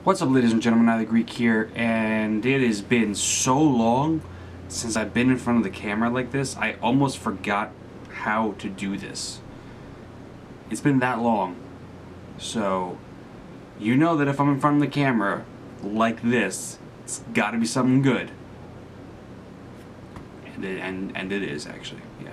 What's up, ladies and gentlemen, I the Greek here, and it has been so long since I've been in front of the camera like this, I almost forgot how to do this. It's been that long. So, you know that if I'm in front of the camera like this, it's gotta be something good. And it is, actually, yeah.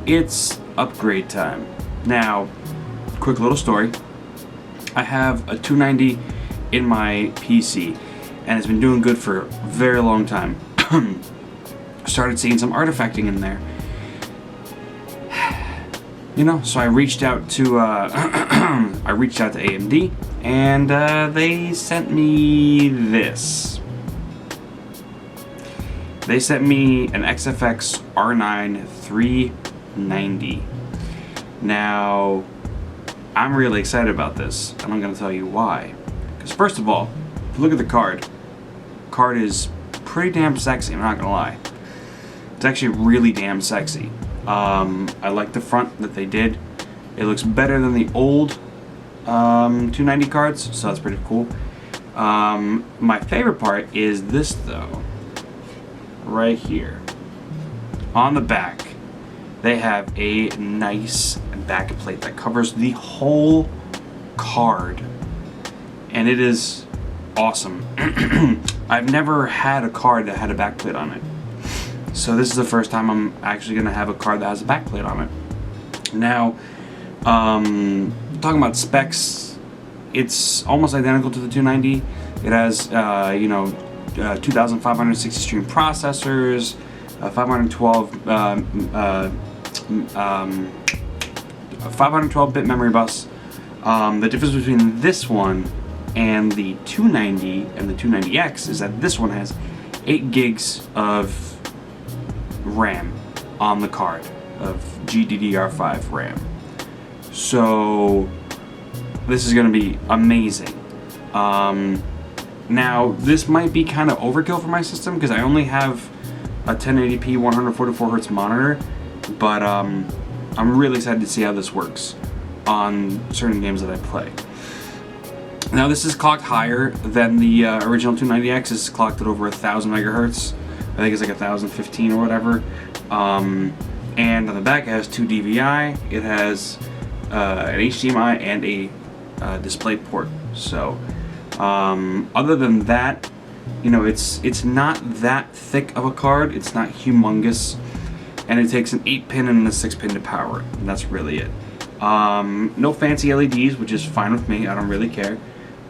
It's upgrade time. Now, quick little story. I have a 290 in my PC, and it's been doing good for a very long time. Started seeing some artifacting in there. You know, so I reached out to AMD, and they sent me this. They sent me an XFX R9 390. Now, I'm really excited about this, and I'm going to tell you why. Because first of all, if you look at the card is pretty damn sexy, I'm not going to lie. It's actually really damn sexy. I like the front that they did. It looks better than the old 290 cards, so that's pretty cool. My favorite part is this though. Right here. On the back, they have a nice back plate that covers the whole card. And it is awesome. I've never had a card that had a back plate on it. So this is the first time I'm actually going to have a card that has a back plate on it. Now, talking about specs, it's almost identical to the 290. It has, 2,560 string processors, 512-bit memory bus. The difference between this one and the 290 and the 290X is that this one has 8 gigs of RAM on the card, of GDDR5 RAM. So this is going to be amazing. Now this might be kind of overkill for my system because I only have a 1080p 144Hz monitor, but I'm really excited to see how this works on certain games that I play. Now this is clocked higher than the original 290X. It's clocked at over 1,000 megahertz. I think it's like 1,015 or whatever. And on the back it has 2 DVI. It has an HDMI and a display port. So other than that, you know, it's not that thick of a card. It's not humongous, and it takes an 8-pin and a 6-pin to power it, and that's really it. No fancy LEDs, which is fine with me. I don't really care.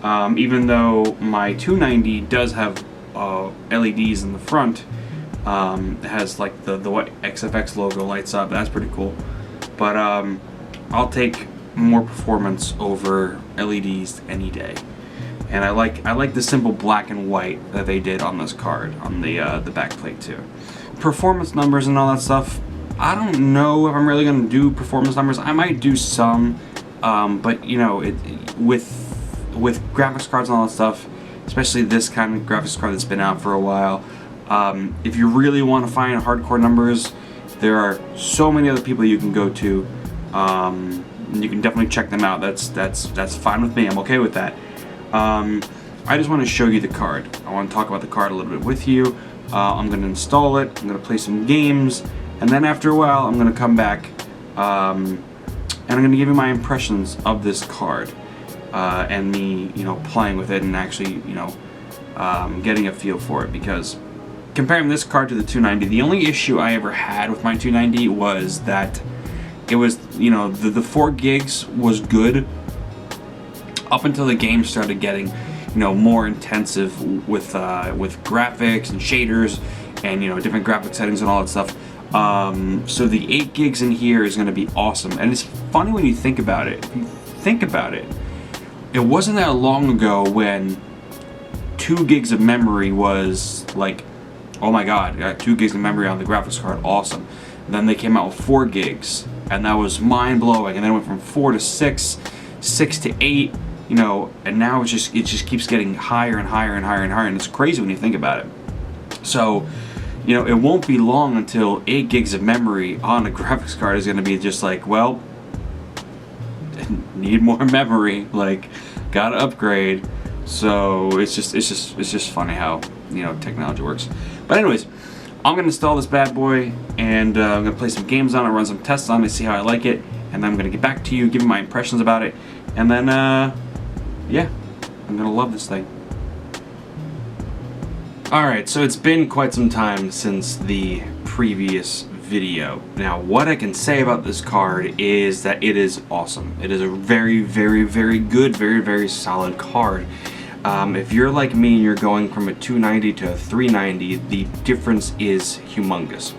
Even though my 290 does have LEDs in the front. It has like the XFX logo lights up. That's pretty cool. But I'll take more performance over LEDs any day. And I like the simple black and white that they did on this card, on the back plate too. Performance numbers and all that stuff, I don't know if I'm really going to do performance numbers. I might do some, but you know, with graphics cards and all that stuff, especially this kind of graphics card that's been out for a while, if you really want to find hardcore numbers, there are so many other people you can go to. You can definitely check them out. That's fine with me. I'm okay with that. I just want to show you the card. I want to talk about the card a little bit with you. I'm going to install it. I'm going to play some games, and then after a while, I'm going to come back and I'm going to give you my impressions of this card and me, you know, playing with it and actually, you know, getting a feel for it. Because comparing this card to the 290, the only issue I ever had with my 290 was that it was, you know, the 4 gigs was good up until the game started getting, you know, more intensive with graphics and shaders and, you know, different graphic settings and all that stuff. So the 8 gigs in here is going to be awesome. And it's funny when you think about it. If you think about it, it wasn't that long ago when 2 gigs of memory was like, oh my god, I got 2 gigs of memory on the graphics card, awesome. And then they came out with 4 gigs, and that was mind-blowing. And then it went from 4 to 6, 6 to 8, you know, and now it just keeps getting higher and higher and higher and higher, and it's crazy when you think about it. So, you know, it won't be long until 8 gigs of memory on a graphics card is going to be just like, well, need more memory, like, gotta upgrade. So it's just funny how, you know, technology works. But anyways, I'm gonna install this bad boy, and I'm gonna play some games on it, run some tests on it, see how I like it, and then I'm gonna get back to you, give you my impressions about it, and then yeah, I'm gonna love this thing. Alright, so it's been quite some time since the previous video. Now, what I can say about this card is that it is awesome. It is a very, very, very good, very, very solid card. If you're like me and you're going from a 290 to a 390, the difference is humongous.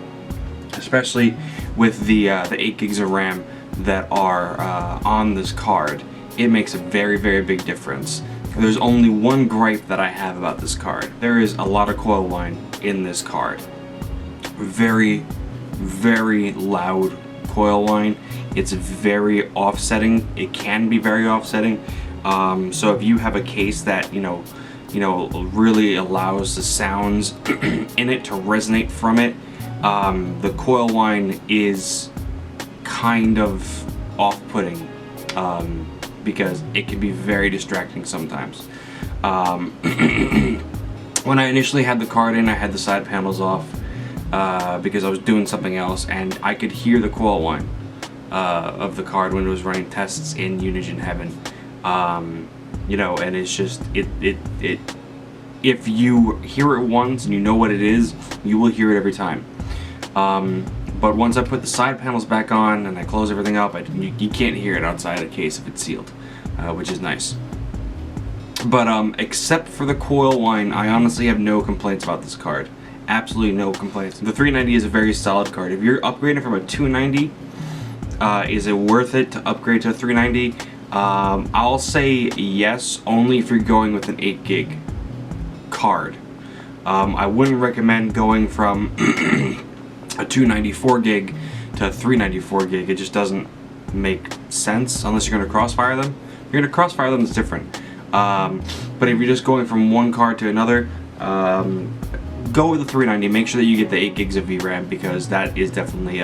Especially with the 8 gigs of RAM that are on this card. It makes a very, very big difference. There's only one gripe that I have about this card. There is a lot of coil whine in this card. Very, very loud coil whine. It's very offsetting. It can be very offsetting. So if you have a case that you know really allows the sounds in it to resonate from it, the coil whine is kind of off-putting. Because it can be very distracting sometimes. When I initially had the card in, I had the side panels off because I was doing something else, and I could hear the coil whine of the card when it was running tests in Unigine Heaven. You know, and it's just if you hear it once and you know what it is, you will hear it every time. But once I put the side panels back on and I close everything up, you can't hear it outside the case if it's sealed, which is nice. But except for the coil whine, I honestly have no complaints about this card. Absolutely no complaints. The 390 is a very solid card. If you're upgrading from a 290, is it worth it to upgrade to a 390? I'll say yes, only if you're going with an 8 gig card. I wouldn't recommend going from a 294 gig to a 394 gig. It just doesn't make sense unless you're going to crossfire them. If you're going to crossfire them, it's different. But if you're just going from one card to another, go with the 390. Make sure that you get the 8 gigs of VRAM, because that is definitely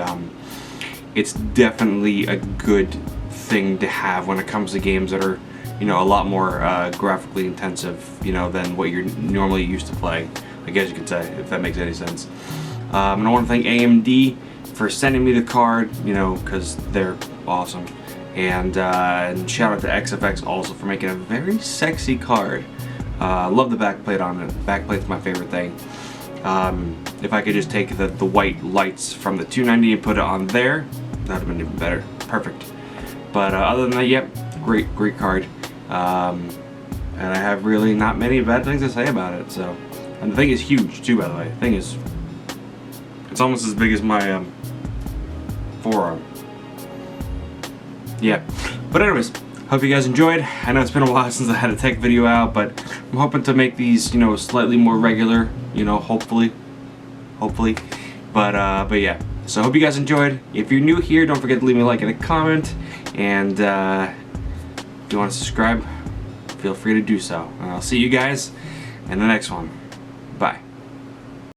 it's definitely a good thing to have when it comes to games that are, you know, a lot more graphically intensive, you know, than what you're normally used to playing, I guess you could say, if that makes any sense. And I want to thank AMD for sending me the card, you know, because they're awesome. And shout out to XFX also for making a very sexy card. Love the backplate on it. Backplate's my favorite thing. If I could just take the white lights from the 290 and put it on there, that would have been even better. Perfect. But other than that, yep, great card. And I have really not many bad things to say about it. So, and the thing is huge too, by the way. The thing is, it's almost as big as my forearm. Yeah. But anyways, hope you guys enjoyed. I know it's been a while since I had a tech video out, but I'm hoping to make these, you know, slightly more regular, you know, hopefully. But yeah. So I hope you guys enjoyed. If you're new here, don't forget to leave me a like and a comment. And if you want to subscribe, feel free to do so. And I'll see you guys in the next one.